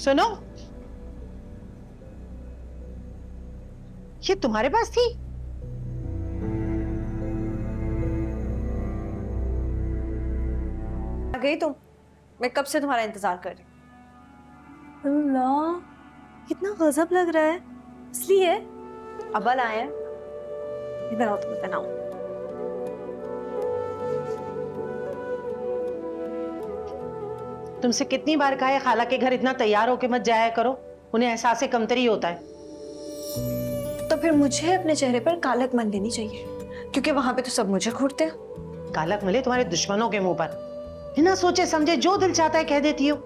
सुनो, ये तुम्हारे पास थी? आ गई तुम? मैं कब से तुम्हारा इंतजार कर रही हूँ। अल्लाह, कितना गजब लग रहा है। इसलिए अब्बल आए हैं। इधर आओ, तुम्हें पहनाऊं। तुमसे कितनी बार कहा है खाला के घर इतना तैयार होके मत जाया करो, उन्हें एहसास कमतरी होता है। तो फिर मुझे अपने चेहरे पर कालक मन लेनी चाहिए, क्योंकि वहां पे तो सब मुझे घूरते हैं। कालक मले तुम्हारे दुश्मनों के मुंह पर, बिना सोचे समझे जो दिल चाहता है कह देती हो।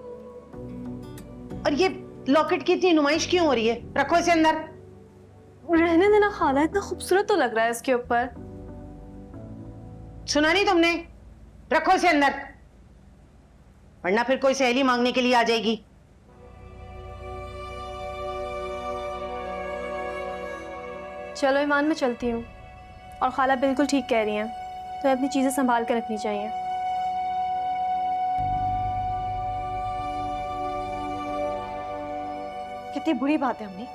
और ये लॉकेट की इतनी नुमाइश क्यों हो रही है? रखो इसे अंदर। रहने देना खाला, इतना खूबसूरत तो लग रहा है इसके ऊपर। सुना नहीं तुमने? रखो इसे अंदर, वरना फिर कोई सहेली मांगने के लिए आ जाएगी। चलो ईमान, मैं चलती हूँ। और खाला बिल्कुल ठीक कह रही हैं, तो अपनी चीजें संभाल कर रखनी चाहिए। कितनी बुरी बात है अम्मी,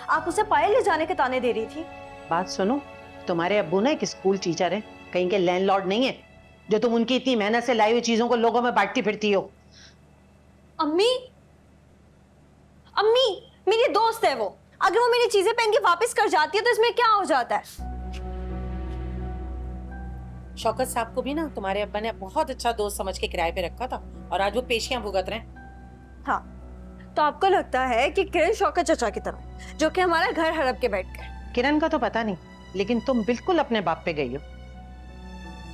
आप उसे पायल ले जाने के ताने दे रही थी। बात सुनो, तुम्हारे अब्बू ना एक स्कूल टीचर है, कहीं के लैंडलॉर्ड नहीं है जो तुम उनकी इतनी मेहनत से लाई हुई चीजों को लोगों में बांटती फिरती हो। अम्मी, अम्मी, मेरी दोस्त है वो। अगर वो मेरी चीजें पहन के वापस कर जाती है तो इसमें क्या हो जाता है? शौकत साहब को भी ना तुम्हारे अब्बा ने बहुत अच्छा दोस्त समझ के किराए पे रखा था, और आज वो पेशियां भुगत रहे हैं। हाँ, तो आपको लगता है कि किरण शौकत चचा की तरह, जो कि हमारा घर हड़प के बैठ गए। किरण का तो पता नहीं, लेकिन तुम बिल्कुल अपने बाप पे गई हो।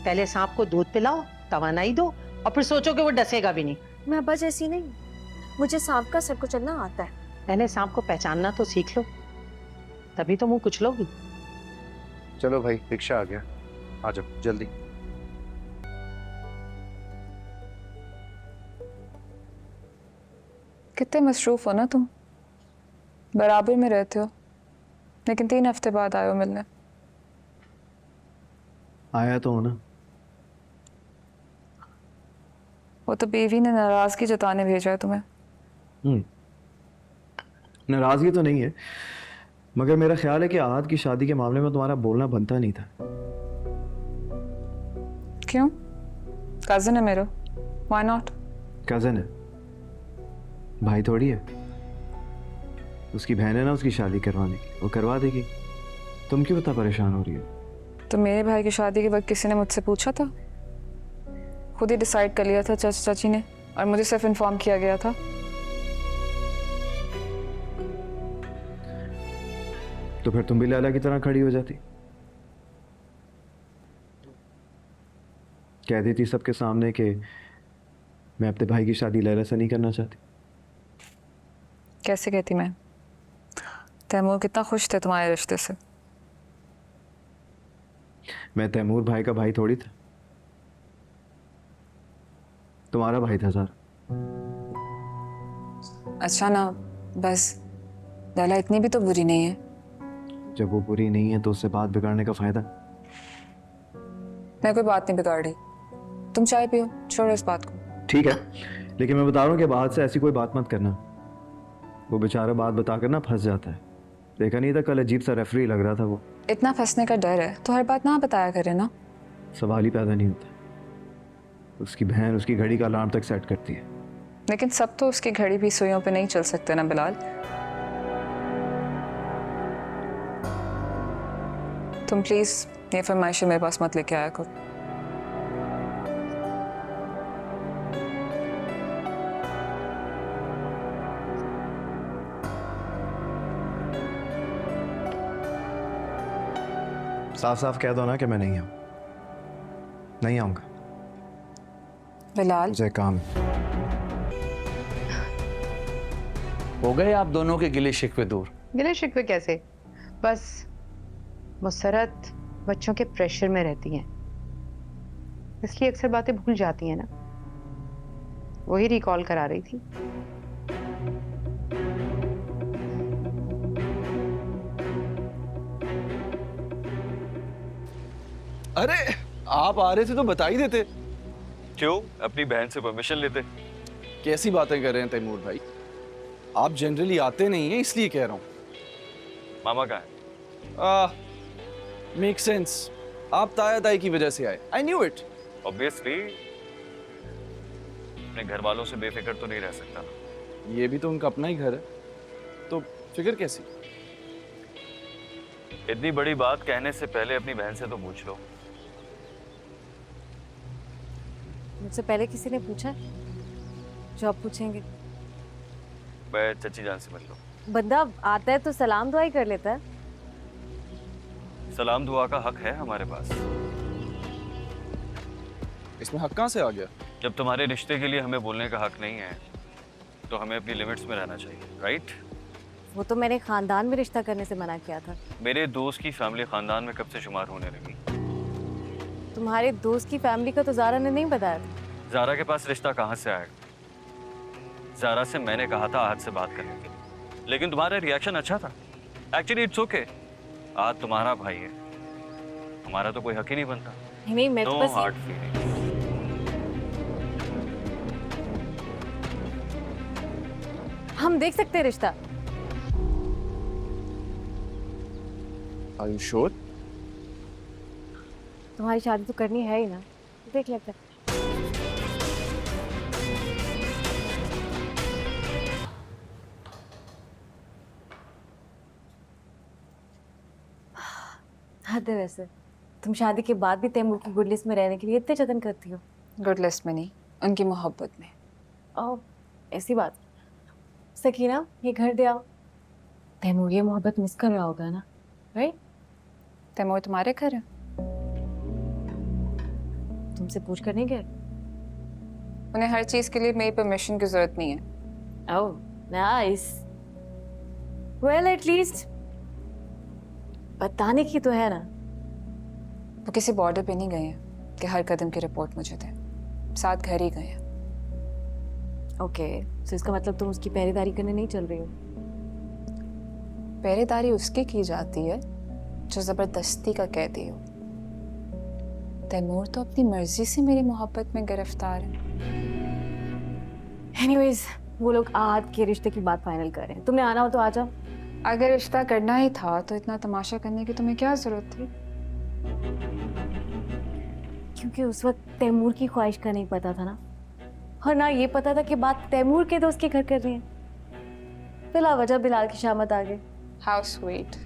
पहले सांप को दूध पिलाओ, तवानाई दो, और फिर सोचो कि वो डसेगा भी नहीं। मैं अब्बा जैसी नहीं, मुझे सांप का सर को चलना आता है। पहले सांप को पहचानना तो सीख लो, तभी तो मुंह कुचलोगी। चलो भाई, रिक्शा आ गया, आ जाओ जल्दी। कितने मसरूफ हो ना तुम, बराबर में रहते हो, लेकिन 3 हफ्ते बाद आए हो मिलने। आया तो हो ना। वो तो बीवी ने नाराजगी जताने भेजा है तुम्हें। नाराजगी तो नहीं है, मगर मेरा ख्याल है कि आहत की शादी के मामले में तुम्हारा बोलना बनता नहीं था। क्यों? कजिन है मेरा, व्हाई नॉट? कजन है, भाई थोड़ी है। उसकी बहन है ना, उसकी शादी करवाने की, वो करवा देगी। तुम क्यों इतना परेशान हो रही हो? तो मेरे भाई की शादी के वक्त किसी ने मुझसे पूछा था? खुद ही डिसाइड कर लिया था चाचा चाची ने, और मुझे सिर्फ इन्फॉर्म किया गया था। तो फिर तुम भी लैला की तरह खड़ी हो जाती, कह देती सबके सामने कि मैं अपने भाई की शादी लैला से नहीं करना चाहती। कैसे कहती मैं? तैमूर कितना खुश थे तुम्हारे रिश्ते से। मैं तैमूर भाई का भाई थोड़ी था, तुम्हारा भाई था सर। अच्छा ना, बस लैला इतनी भी तो बुरी नहीं है। जब वो बुरी नहीं है तो उससे बात बिगाड़ने का फायदा? मैं कोई बात नहीं बिगाड़ रही, तुम चाय पियो, छोड़ो इस बात को। ठीक है, लेकिन मैं बता रहा हूँ कि बात से ऐसी कोई बात मत करना। वो बेचारा बात बताकर ना फंस जाता है। देखा नहीं था कल, अजीब सा रेफरी लग रहा था वो। इतना फंसने का डर है तो हर बात ना बताया करे ना। सवाल ही पैदा नहीं होता। उसकी बहन उसकी घड़ी का अलार्म तक सेट करती है। लेकिन सब तो उसकी घड़ी भी सुइयों पे नहीं चल सकते ना बिलाल। तुम प्लीज ये फरमाइशें मेरे पास मत लेके आया करो। साफ साफ कह दो ना कि मैं नहीं आऊँ। नहीं आऊँगा। बिलाल, मुझे काम है। हो गए आप दोनों के गिले शिकवे दूर? गिले शिकवे कैसे, बस मुसरत बच्चों के प्रेशर में रहती हैं, इसलिए अक्सर बातें भूल जाती हैं ना, वही रिकॉल करा रही थी। अरे आप आ रहे थे तो बता ही देते। क्यों? अपनी बहन से परमिशन लेते। कैसी बातें कर रहे हैं तैमूर भाई? आप जनरली आते नहीं हैं इसलिए कह रहा हूँ। मामा कहाँ है? मेक सेंस, आप ताया ताई की वजह से आए। I knew it. ऑब्वियसली अपने घर वालों से बेफिक्र तो नहीं रह सकता ना। ये भी तो उनका अपना ही घर है, तो फिक्र कैसी? इतनी बड़ी बात कहने से पहले अपनी बहन से तो पूछ लो। मुझसे पहले किसी ने पूछा है? जो आप पूछेंगे। मैं चची जान से मिल लो। बंदा आता है तो सलाम दुआ ही कर लेता है। सलाम दुआ का हक है हमारे पास। इसमें हक कहाँ से आ गया? जब तुम्हारे रिश्ते के लिए हमें बोलने का हक नहीं है तो हमें अपनी लिमिट्स में रहना चाहिए, राइट? वो तो मैंने खानदान में रिश्ता करने से मना किया था। मेरे दोस्त की फैमिली खानदान में कब से शुमार होने लगी? तुम्हारे दोस्त की फैमिली का तो ज़ारा ने नहीं बताया था। ज़ारा के पास रिश्ता कहाँ से आएगा? ज़ारा से मैंने कहा था आज से बात करने के लिए, लेकिन तुम्हारा रिएक्शन अच्छा था। एक्चुअली इट्स ओके, आज तुम्हारा भाई है, हमारा तो कोई हक ही नहीं बनता। नहीं, मैं तो नो बस हार्ड फीलिंग। हम देख सकते हैं रिश्ता। Are you sure? तुम्हारी शादी तो करनी है ही ना, देख लेते हैं। हद है वैसे, तुम शादी के बाद भी तैमूर की गुड लिस्ट में रहने के लिए इतने जतन करती हो। गुड लिस्ट में नहीं, उनकी मोहब्बत में। ओह, ऐसी बात। सकीना, ये घर दे आओ। तैमूर ये मोहब्बत मिस कर रहा होगा ना, राइट? तैमूर तुम्हारे घर है? तुमसे पूछ कर नहीं गए? उन्हें हर चीज के लिए मेरी परमिशन की जरूरत नहीं है। ओह, नाइस। वेल, एटलीस्ट बताने की तो है ना। वो किसी बॉर्डर पे नहीं गए हैं कि हर कदम की रिपोर्ट मुझे दे, साथ घर ही गए हैं। ओके, तो इसका मतलब तुम उसकी पहरेदारी करने नहीं चल रही हो? पहरेदारी उसकी की जाती है जो जबरदस्ती का कैदी हो। तैमूर तो अपनी मर्जी से मेरी मोहब्बत में गिरफ्तार है। एनीवेज, वो लोग आज के रिश्ते की बात फाइनल कर रहे हैं। तुमने आना हो तो आ जाओ। अगर रिश्ता करना ही था तो इतना तमाशा करने की तुम्हें क्या जरूरत थी? क्योंकि उस वक्त तैमूर की ख्वाहिश का नहीं पता था ना, और ना ये पता था कि बात तैमूर के दोस्त के घर कर रही है। बिला वजह बिलाल की शामत आ गई। How sweet.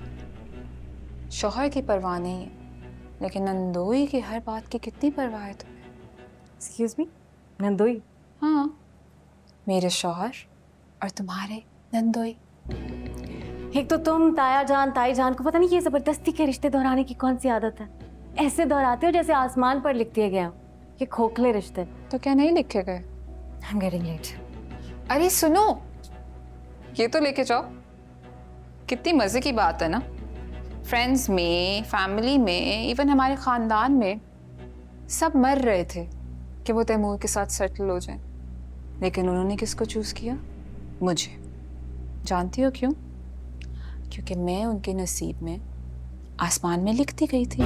शौहर की परवाह नहीं है, लेकिन नंदोई की हर बात की कितनी परवाह है तुम्हें? एक्सक्यूज मी, नंदोई? हाँ, मेरे शौहर और तुम्हारे नंदोई। एक तो तुम ताया जान ताई जान को पता नहीं ये जबरदस्ती के रिश्ते दोहराने की कौन सी आदत है। ऐसे दोहराते हो जैसे आसमान पर लिख दिए गए हो। ये खोखले रिश्ते। तो क्या नहीं लिखे गए? I'm getting late. अरे सुनो, ये तो लेके जाओ। कितनी मजे की बात है ना। फ्रेंड्स में, फैमिली में, इवन हमारे खानदान में सब मर रहे थे कि वो तैमूर के साथ सेटल हो जाए, लेकिन उन्होंने किसको चूज किया? मुझे। जानती हो क्यों? क्योंकि मैं उनके नसीब में आसमान में लिखती गई थी।